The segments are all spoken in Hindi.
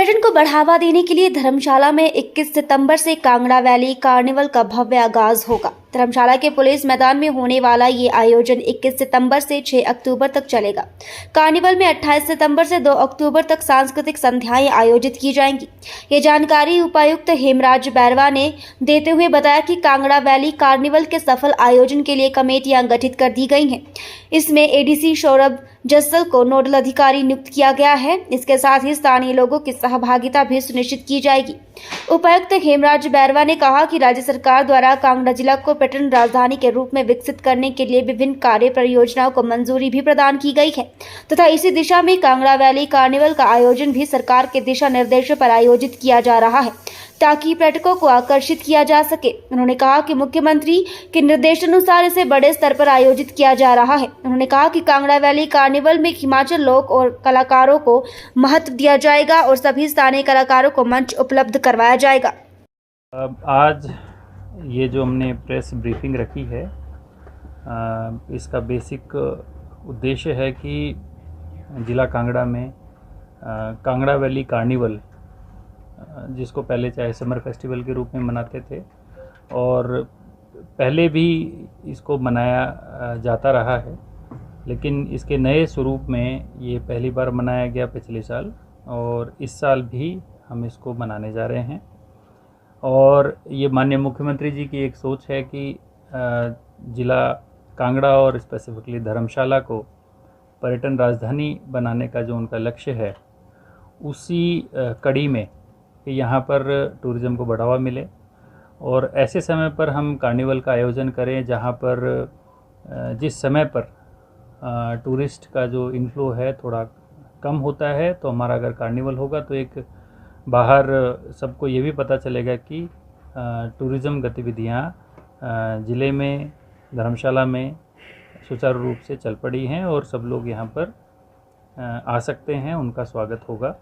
पर्यटन को बढ़ावा देने के लिए धर्मशाला में 21 सितंबर से कांगड़ा वैली कार्निवल का भव्य आगाज होगा। धर्मशाला के पुलिस मैदान में होने वाला ये आयोजन 21 सितंबर से 6 अक्टूबर तक चलेगा। कार्निवल में 28 सितंबर से 2 अक्टूबर तक सांस्कृतिक संध्याएं आयोजित की जाएंगी। ये जानकारी उपायुक्त हेमराज बैरवा ने देते हुए बताया कि कांगड़ा वैली कार्निवल के सफल आयोजन के लिए कमेटियां गठित कर दी गई हैं। इसमें एडीसी सौरभ जस्सल को नोडल अधिकारी नियुक्त किया गया है। इसके साथ ही स्थानीय लोगों की सहभागिता भी सुनिश्चित की जाएगी। उपायुक्त हेमराज बैरवा ने कहा कि राज्य सरकार द्वारा कांगड़ा जिला को पर्यटन राजधानी के रूप में विकसित करने के लिए विभिन्न कार्य परियोजनाओं को मंजूरी भी प्रदान की गई है तथा इसी दिशा में कांगड़ा वैली कार्निवल का आयोजन भी सरकार के दिशा निर्देशों पर आयोजित किया जा रहा है ताकि पर्यटकों को आकर्षित किया जा सके। उन्होंने कहा कि मुख्यमंत्री के निर्देशानुसार इसे बड़े स्तर पर आयोजित किया जा रहा है। उन्होंने कहा कि कांगड़ा वैली कार्निवल में हिमाचल लोक और कलाकारों को महत्व दिया जाएगा और सभी स्थानीय कलाकारों को मंच उपलब्ध करवाया जाएगा। आज ये जो हमने प्रेस ब्रीफिंग रखी है, इसका बेसिक उद्देश्य है कि ज़िला कांगड़ा में कांगड़ा वैली कार्निवल, जिसको पहले चाहे समर फेस्टिवल के रूप में मनाते थे और पहले भी इसको मनाया जाता रहा है, लेकिन इसके नए स्वरूप में ये पहली बार मनाया गया पिछले साल और इस साल भी हम इसको मनाने जा रहे हैं। और ये माननीय मुख्यमंत्री जी की एक सोच है कि ज़िला कांगड़ा और स्पेसिफिकली धर्मशाला को पर्यटन राजधानी बनाने का जो उनका लक्ष्य है, उसी कड़ी में कि यहाँ पर टूरिज़्म को बढ़ावा मिले और ऐसे समय पर हम कार्निवल का आयोजन करें जहाँ पर जिस समय पर टूरिस्ट का जो इनफ्लो है थोड़ा कम होता है, तो हमारा अगर कार्निवल होगा तो एक बाहर सबको ये भी पता चलेगा कि टूरिज़्म गतिविधियाँ ज़िले में, धर्मशाला में सुचारू रूप से चल पड़ी हैं और सब लोग यहाँ पर आ सकते हैं, उनका स्वागत होगा।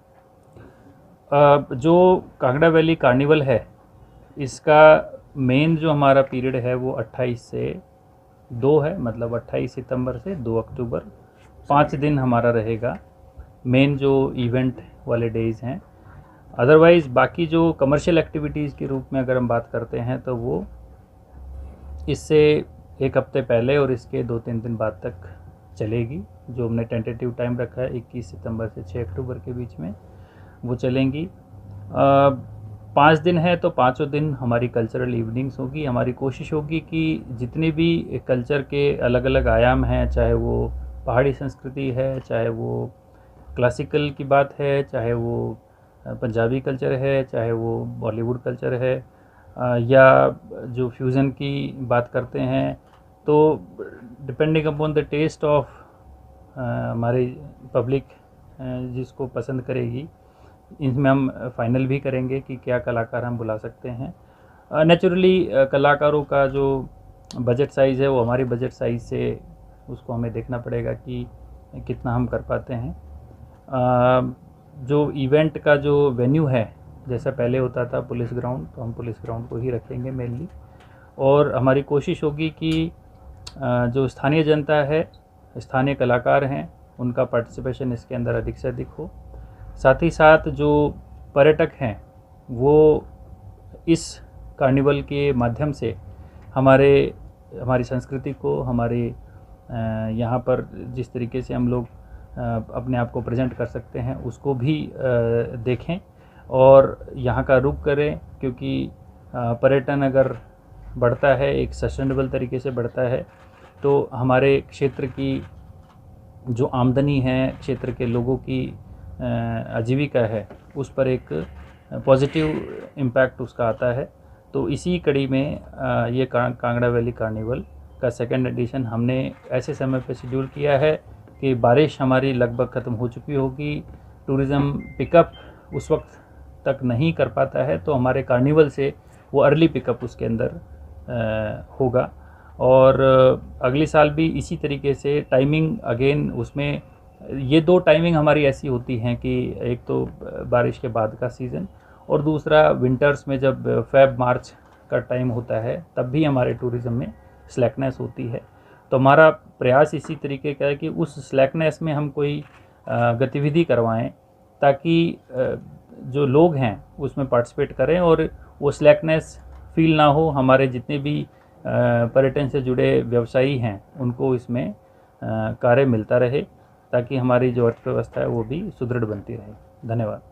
जो कांगड़ा वैली कार्निवल है, इसका मेन जो हमारा पीरियड है वो 28 से 2 है, मतलब 28 सितंबर से 2 अक्टूबर 5 दिन हमारा रहेगा। मेन जो इवेंट वाले डेज़ हैं, अदरवाइज़ बाकी जो कमर्शियल एक्टिविटीज़ के रूप में अगर हम बात करते हैं तो वो इससे एक हफ्ते पहले और इसके 2-3 दिन बाद तक चलेगी। जो हमने टेंटेटिव टाइम रखा है 21 सितंबर से 6 अक्टूबर के बीच में वो चलेंगी। 5 दिन है तो 5 दिन हमारी कल्चरल इवनिंग्स होगी। हमारी कोशिश होगी कि जितने भी कल्चर के अलग अलग आयाम हैं, चाहे वो पहाड़ी संस्कृति है, चाहे वो क्लासिकल की बात है, चाहे वो पंजाबी कल्चर है, चाहे वो बॉलीवुड कल्चर है, या जो फ्यूज़न की बात करते हैं, तो depending upon the test of हमारी पब्लिक जिसको पसंद करेगी, इसमें हम फाइनल भी करेंगे कि क्या कलाकार हम बुला सकते हैं। नेचुरली कलाकारों का जो बजट साइज़ है वो हमारी बजट साइज़ से उसको हमें देखना पड़ेगा कि कितना हम कर पाते हैं। जो इवेंट का जो वेन्यू है, जैसा पहले होता था पुलिस ग्राउंड, तो हम पुलिस ग्राउंड को ही रखेंगे मेनली। और हमारी कोशिश होगी कि जो स्थानीय जनता है, स्थानीय कलाकार हैं, उनका पार्टिसिपेशन इसके अंदर अधिक से अधिक हो। साथ ही साथ जो पर्यटक हैं वो इस कार्निवल के माध्यम से हमारी संस्कृति को, हमारे यहाँ पर जिस तरीके से हम लोग अपने आप को प्रेजेंट कर सकते हैं उसको भी देखें और यहाँ का रुख करें, क्योंकि पर्यटन अगर बढ़ता है, एक सस्टेनेबल तरीके से बढ़ता है, तो हमारे क्षेत्र की जो आमदनी है, क्षेत्र के लोगों की आजीविका है, उस पर एक पॉजिटिव इम्पैक्ट उसका आता है। तो इसी कड़ी में ये कांगड़ा वैली कार्निवल का सेकंड एडिशन हमने ऐसे समय पे शेड्यूल किया है कि बारिश हमारी लगभग ख़त्म हो चुकी होगी, टूरिज़्म पिकअप उस वक्त तक नहीं कर पाता है, तो हमारे कार्निवल से वो अर्ली पिकअप उसके अंदर होगा। और अगले साल भी इसी तरीके से टाइमिंग, अगेन उसमें ये 2 टाइमिंग हमारी ऐसी होती हैं कि एक तो बारिश के बाद का सीज़न और दूसरा विंटर्स में जब फेब-मार्च का टाइम होता है, तब भी हमारे टूरिज़्म में स्लैकनेस होती है। तो हमारा प्रयास इसी तरीके का है कि उस स्लैकनेस में हम कोई गतिविधि करवाएं ताकि जो लोग हैं उसमें पार्टिसिपेट करें और वो स्लैकनेस फील ना हो। हमारे जितने भी पर्यटन से जुड़े व्यवसायी हैं उनको इसमें कार्य मिलता रहे ताकि हमारी जो अर्थव्यवस्था है वो भी सुदृढ़ बनती रहे। धन्यवाद।